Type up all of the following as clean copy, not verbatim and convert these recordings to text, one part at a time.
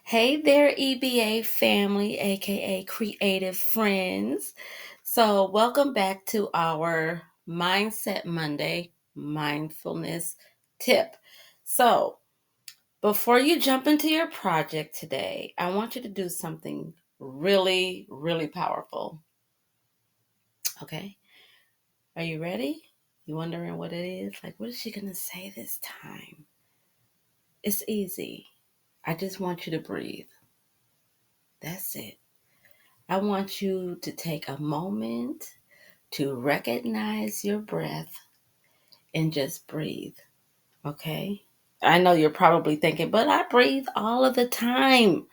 Hey there, EBA family, aka creative friends. So, welcome back to our Mindset Monday mindfulness tip. So, before you jump into your project today, I want you to do something really, really powerful. Okay, are you ready? You wondering what it is? Like, what is she going to say this time? It's easy. I just want you to breathe. That's it. I want you to take a moment to recognize your breath and just breathe, okay? I know you're probably thinking, but I breathe all of the time.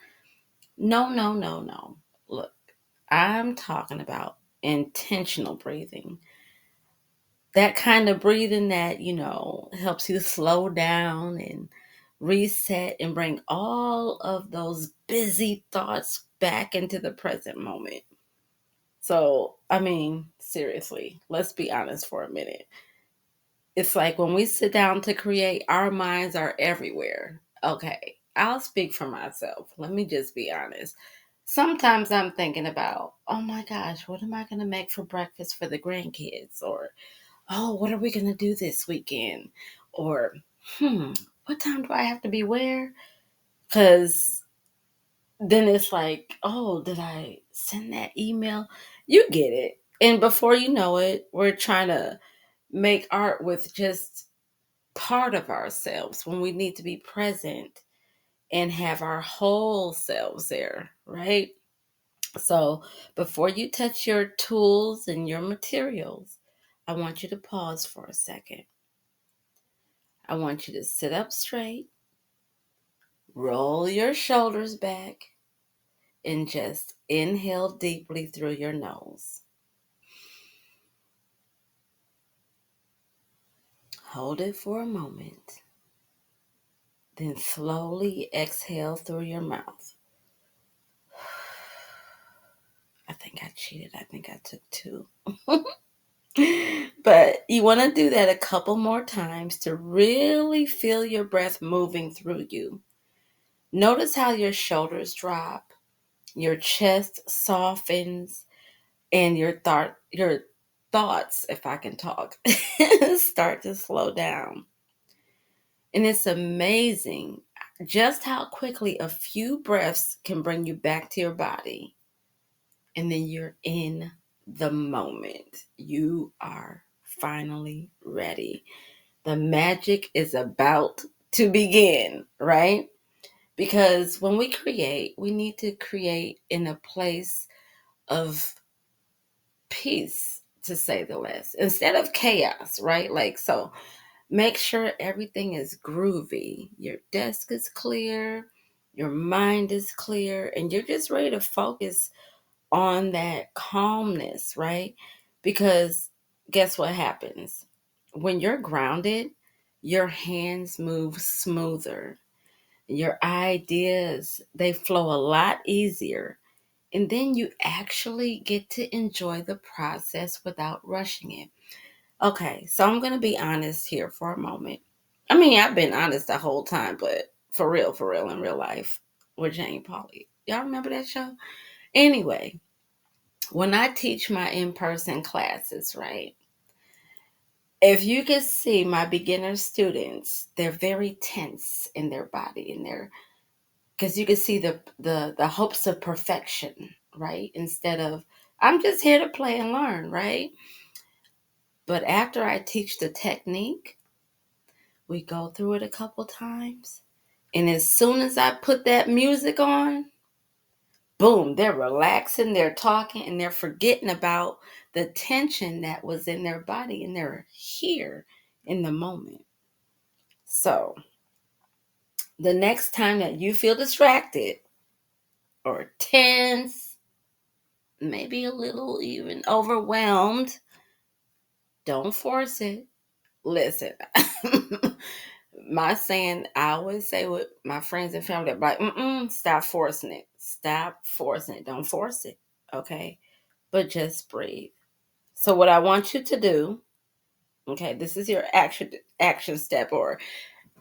No, no, no, no. Look, I'm talking about intentional breathing. That kind of breathing that, helps you slow down and reset and bring all of those busy thoughts back into the present moment. So, seriously, let's be honest for a minute. It's like when we sit down to create, our minds are everywhere. Okay, I'll speak for myself. Let me just be honest. Sometimes I'm thinking about, oh my gosh, what am I going to make for breakfast for the grandkids? Or, oh, what are we going to do this weekend? Or, what time do I have to be where? Because then it's like, oh, did I send that email? You get it. And before you know it, we're trying to make art with just part of ourselves when we need to be present and have our whole selves there, right? So before you touch your tools and your materials, I want you to pause for a second. I want you to sit up straight, roll your shoulders back, and just inhale deeply through your nose. Hold it for a moment. Then slowly exhale through your mouth. I think I cheated. I think I took two. But you want to do that a couple more times to really feel your breath moving through you. Notice how your shoulders drop, your chest softens, and your thoughts, if I can talk, start to slow down. And it's amazing just how quickly a few breaths can bring you back to your body. And then you're in the moment. You are finally ready. The magic is about to begin, right? Because when we create, we need to create in a place of peace, to say the least, instead of chaos, right? So make sure everything is groovy. Your desk is clear, your mind is clear, and you're just ready to focus on that calmness, right? Because guess what happens? When you're grounded, your hands move smoother. Your ideas, they flow a lot easier. And then you actually get to enjoy the process without rushing it. Okay, so I'm going to be honest here for a moment. I've been honest the whole time, but for real, in real life, with Jane Pauley. Y'all remember that show? Anyway, when I teach my in-person classes, right? If you can see my beginner students, they're very tense in their body and they're because you can see the hopes of perfection, right? Instead of I'm just here to play and learn, right? But after I teach the technique, we go through it a couple times. And as soon as I put that music on, boom, they're relaxing, they're talking, and they're forgetting about the tension that was in their body, and they're here in the moment. So, the next time that you feel distracted or tense, maybe a little even overwhelmed, don't force it. Listen, my saying, I always say with my friends and family, they're like, stop forcing it. Stop forcing it. Don't force it. Okay. But just breathe. So what I want you to do, okay, this is your action step or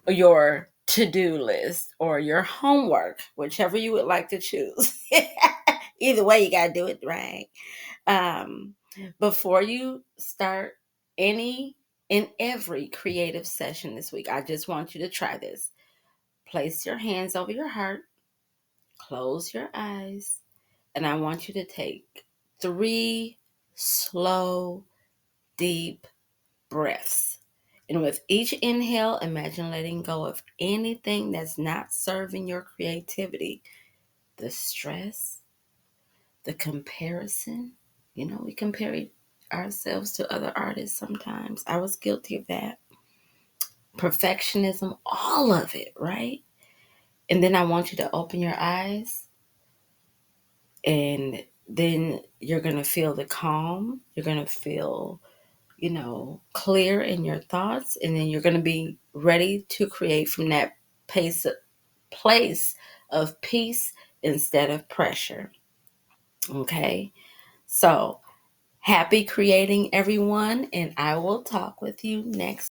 your to-do list or your homework, whichever you would like to choose. Either way, you got to do it right. Um, Before you start any and every creative session this week, I just want you to try this. Place your hands over your heart, close your eyes, and I want you to take 3 slow, deep breaths. And with each inhale, imagine letting go of anything that's not serving your creativity. The stress, the comparison. We compare ourselves to other artists sometimes. I was guilty of that. Perfectionism, all of it, right? And then I want you to open your eyes, and then you're going to feel the calm. You're going to feel clear in your thoughts, and then you're going to be ready to create from that place of peace instead of pressure. Okay? So, happy creating, everyone, and I will talk with you next